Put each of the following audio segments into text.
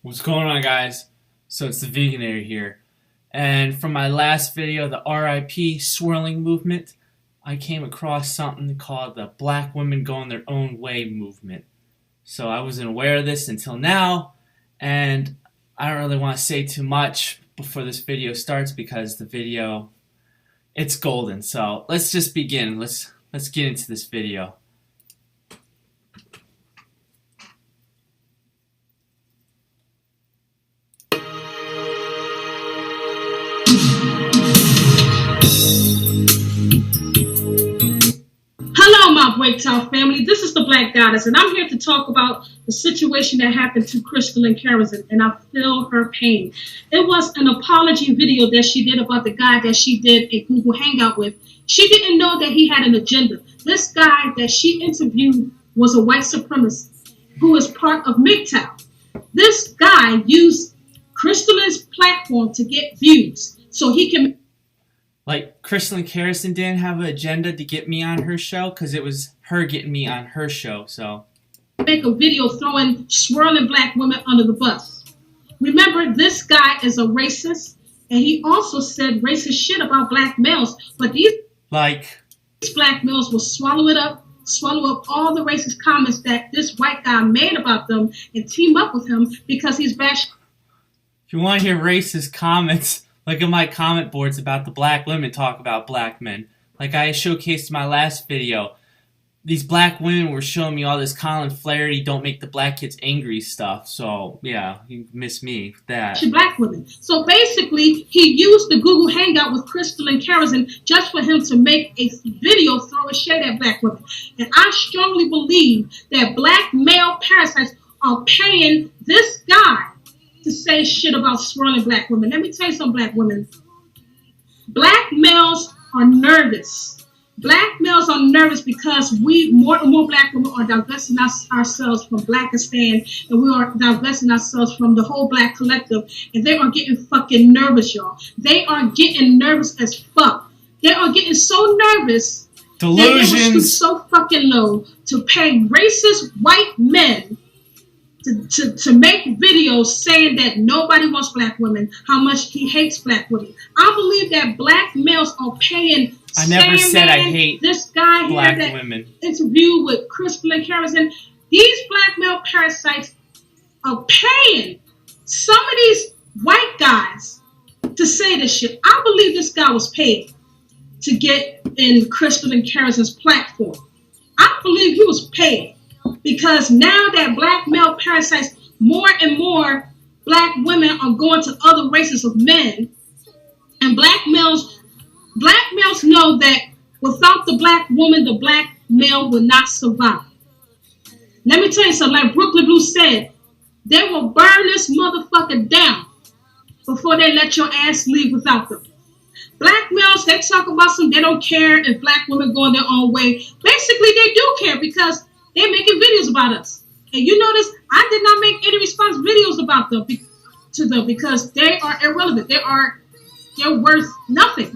What's going on, guys? So it's the Veganer here, and from my last video, the RIP swirling movement, I came across something called the Black Women Going Their Own Way movement. So I wasn't aware of this until now, and I don't really want to say too much before this video starts because the video, it's golden. So let's just begin. Let's get into this video. Hello, my Breaktown family. This is the Black Goddess, and I'm here to talk about the situation that happened to Crystal and Karazin, and I feel her pain. It was an apology video that she did about the guy that she did a Google Hangout with. She didn't know that he had an agenda. This guy that she interviewed was a white supremacist who is part of MGTOW. This guy used Crystal's platform to get views so he can... Like, Crystal and Karazin didn't have an agenda to get me on her show because it was her getting me on her show, so... make a video throwing swirling black women under the bus. Remember, this guy is a racist, and he also said racist shit about black males, but these black males will swallow up all the racist comments that this white guy made about them and team up with him because he's bashing. If you want to hear racist comments, look at my comment boards about the black women talk about black men. Like I showcased in my last video, these black women were showing me all this Colin Flaherty don't make the black kids angry stuff. So, yeah, you miss me with that. Black women. So basically, he used the Google Hangout with Crystal and Karazin just for him to make a video throwing shade at black women. And I strongly believe that black male parasites are paying this guy to say shit about swirling black women. Let me tell you something, black women. Black males are nervous. Black males are nervous because more and more black women are divesting ourselves from Blackistan, and we are divesting ourselves from the whole black collective, and they are getting fucking nervous, y'all. They are getting nervous as fuck. They are getting so nervous Delusions. that they will stoop so fucking low to pay racist white men to make videos saying that nobody wants black women, how much he hates black women. I believe that black males are paying. I never said I hate this guy black here that women. Interview with Crystal and Karazin. These black male parasites are paying some of these white guys to say this shit. I believe this guy was paid to get in Crystal and Karazin's platform. I believe he was paid. Because now that black male parasites, more and more black women are going to other races of men. And black males know that without the black woman, the black male will not survive. Let me tell you something, like Brooklyn Blue said, they will burn this motherfucker down before they let your ass leave without them. Black males, they talk about some, they don't care if black women go their own way. Basically, they do care because they're making videos about us. And you notice I did not make any response videos about them to them because they are irrelevant. They're worth nothing.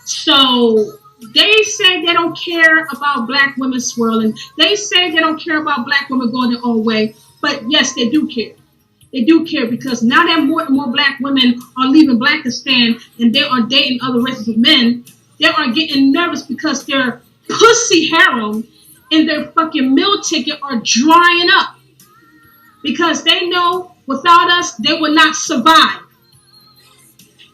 So they say they don't care about black women swirling. They say they don't care about black women going their own way. But yes, they do care. They do care because now that more and more black women are leaving Blackistan and they are dating other races of men, they are getting nervous because their pussy harem and their fucking meal ticket are drying up because they know without us they will not survive.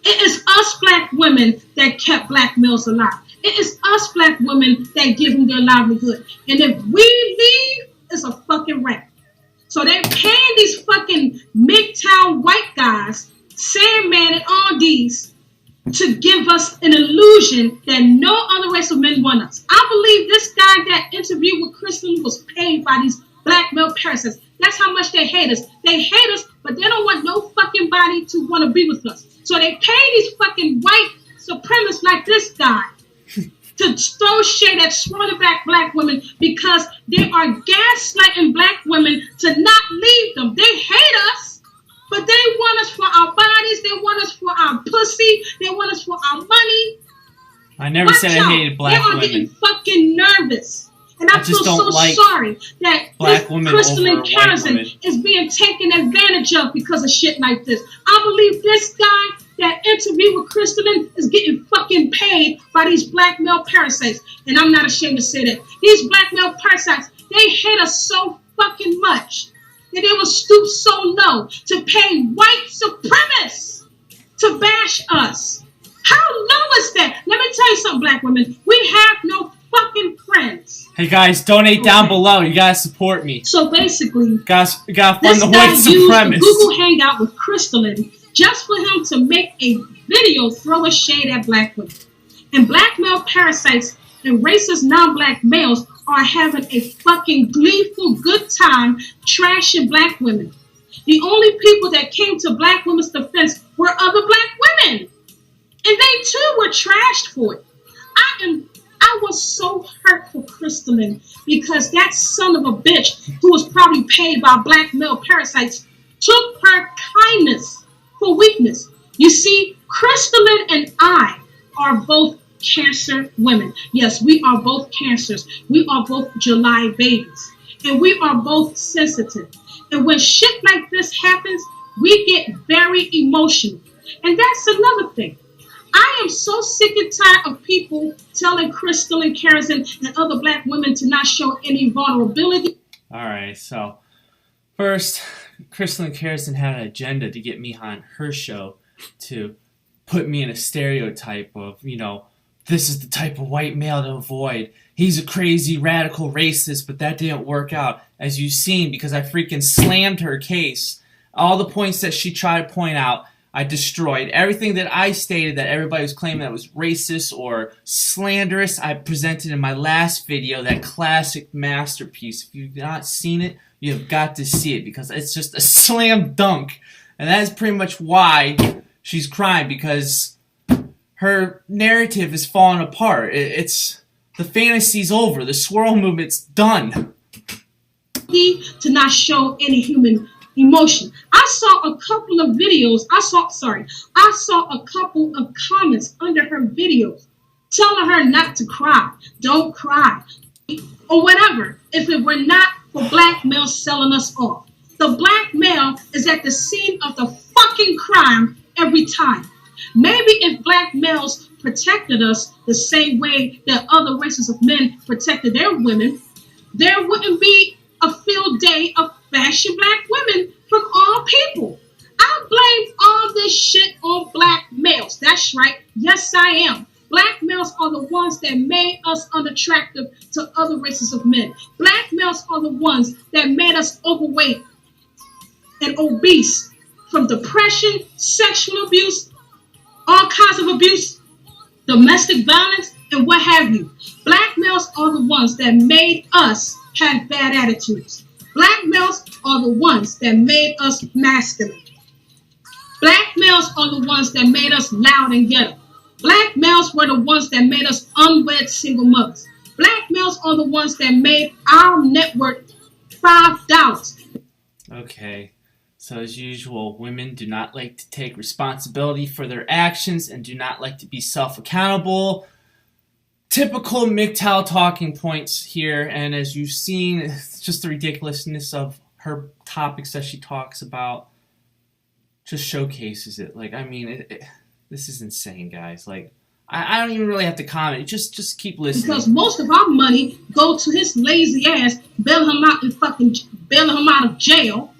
It is us black women that kept black males alive. It is us black women that give them their livelihood. And if we leave, it's a fucking wreck. So they're paying these fucking MGTOW white guys, Sandman and all these, to give us an illusion that no other race of men want us. I believe this guy that interviewed with Crystal was paid by these black male parasites. That's how much they hate us. They hate us, but they don't want no fucking body to want to be with us. So they pay these fucking white supremacists like this guy to throw shade at swirling back black women because they are gaslighting black women to not leave them. They hate us, but they want us for our bodies. They want us for our pussy. They want us for our money. I never said I hated black women. They are getting fucking nervous. And I feel so sorry that black women Crystalline Carrison is being taken advantage of because of shit like this. I believe this guy that interviewed with Crystalline is getting fucking paid by these black male parasites. And I'm not ashamed to say that. These black male parasites, they hate us so fucking much that they will stoop so low to pay white supremacists to bash us. How low is that? Let me tell you something, black women. We have no fucking friends. Hey guys, donate down below. You gotta support me. So basically, guys, you gotta fund the white supremacists. This guy used Google Hangout with Crystalline just for him to make a video throwing shade at black women. And black male parasites and racist non-black males are having a fucking gleeful good time trashing black women. The only people that came to black women's defense were other black women. And they too were trashed for it. I was so hurt for Crystalline because that son of a bitch who was probably paid by black male parasites took her kindness for weakness. You see, Crystalline and I are both cancer women. Yes, we are both cancers. We are both July babies. And we are both sensitive. And when shit like this happens, we get very emotional. And that's another thing. I am so sick and tired of people telling Crystalline Carrison and other black women to not show any vulnerability. Alright, so first, Crystalline Carrison had an agenda to get me on her show to put me in a stereotype of, you know, this is the type of white male to avoid. He's a crazy, radical racist, but that didn't work out, as you've seen, because I freaking slammed her case. All the points that she tried to point out, I destroyed. Everything that I stated that everybody was claiming that was racist or slanderous, I presented in my last video, that classic masterpiece. If you've not seen it, you have got to see it because it's just a slam dunk. And that is pretty much why she's crying, because her narrative is falling apart. It's the fantasy's over. The swirl movement's done. To not show any human emotion. I saw a couple of videos. I saw a couple of comments under her videos telling her not to cry. Don't cry. Or whatever. If it were not for black males selling us off. The black male is at the scene of the fucking crime every time. Maybe if black males protected us the same way that other races of men protected their women, there wouldn't be a field day of bashing black women from all people. I blame all this shit on black males. That's right. Yes, I am. Black males are the ones that made us unattractive to other races of men. Black males are the ones that made us overweight and obese from depression, sexual abuse, all kinds of abuse, domestic violence, and what have you. Black males are the ones that made us have bad attitudes. Black males are the ones that made us masculine. Black males are the ones that made us loud and ghetto. Black males were the ones that made us unwed single mothers. Black males are the ones that made our network $5. Okay, so as usual, women do not like to take responsibility for their actions and do not like to be self-accountable. Typical MGTOW talking points here, and as you've seen, it's just the ridiculousness of her topics that she talks about just showcases it. Like, I mean, this is insane, guys. Like, I don't even really have to comment. Just keep listening. Because most of our money go to his lazy ass, bailing him out of jail.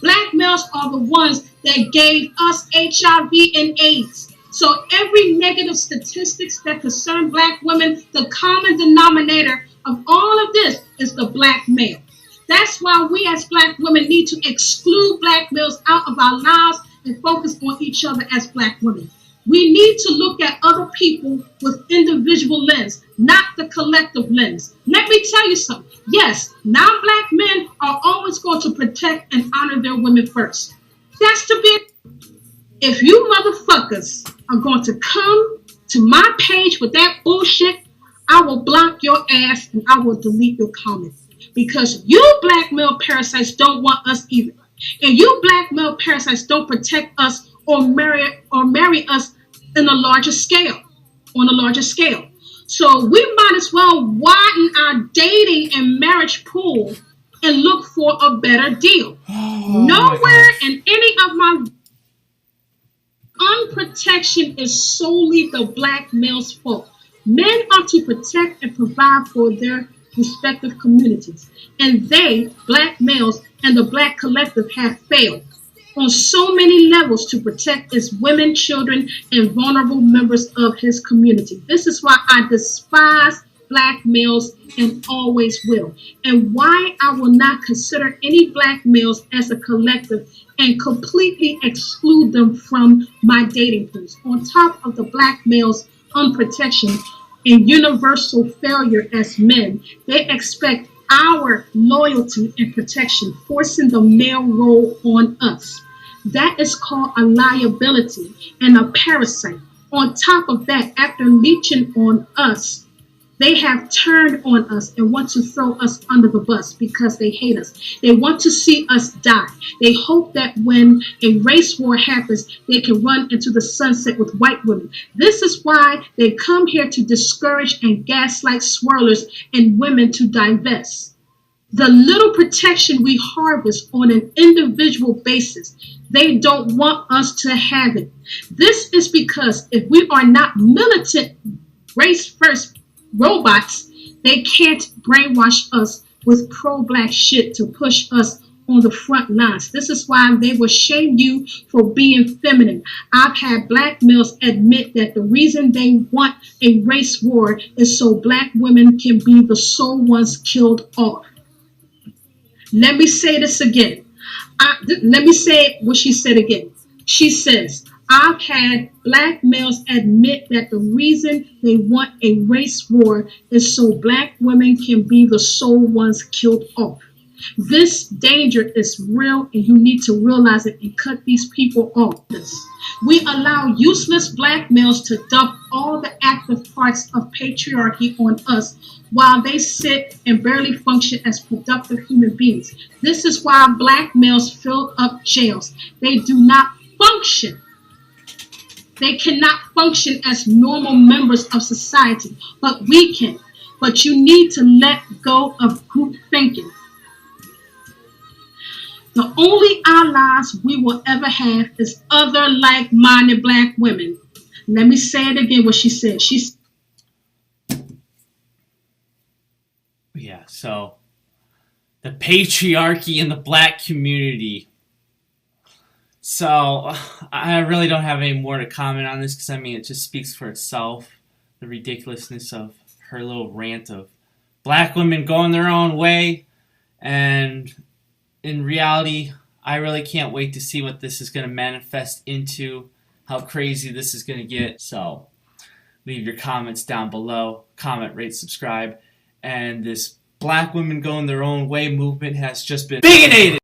Black males are the ones that gave us HIV and AIDS. So every negative statistics that concern black women, the common denominator of all of this is the black male. That's why we as black women need to exclude black males out of our lives and focus on each other as black women. We need to look at other people with individual lens, not the collective lens. Let me tell you something. Yes, non-black men are always going to protect and honor their women first. That's to be. If you motherfuckers are going to come to my page with that bullshit, I will block your ass and I will delete your comment. Because you black male parasites don't want us either. And you black male parasites don't protect us or marry us on a larger scale. So we might as well widen our dating and marriage pool and look for a better deal. Nowhere in any of my unprotection is solely the black male's fault. Men are to protect and provide for their respective communities. And they, black males, and the black collective have failed on so many levels to protect its women, children, and vulnerable members of his community. This is why I despise black males and always will, and why I will not consider any black males as a collective and completely exclude them from my dating pools. On top of the black males' unprotection and universal failure as men, they expect our loyalty and protection, forcing the male role on us. That is called a liability and a parasite. On top of that, after leeching on us, they have turned on us and want to throw us under the bus because they hate us. They want to see us die. They hope that when a race war happens, they can run into the sunset with white women. This is why they come here to discourage and gaslight swirlers and women to divest. The little protection we harvest on an individual basis, they don't want us to have it. This is because if we are not militant race first robots, they can't brainwash us with pro-black shit to push us on the front lines. This is why they will shame you for being feminine. I've had black males admit that the reason they want a race war is so black women can be the sole ones killed off. Let me say this again. Let me say what she said again. She says, I've had black males admit that the reason they want a race war is so black women can be the sole ones killed off. This danger is real, and you need to realize it and cut these people off. We allow useless black males to dump all the active parts of patriarchy on us while they sit and barely function as productive human beings. This is why black males fill up jails. They do not function. They cannot function as normal members of society, but we can. But you need to let go of group thinking. The only allies we will ever have is other like-minded black women. Let me say it again, what she said. Yeah, so the patriarchy in the black community. So I really don't have any more to comment on this because, I mean, it just speaks for itself. The ridiculousness of her little rant of black women going their own way. And in reality, I really can't wait to see what this is going to manifest into, how crazy this is going to get. So leave your comments down below. Comment, rate, subscribe. And this black women going their own way movement has just been bigoted.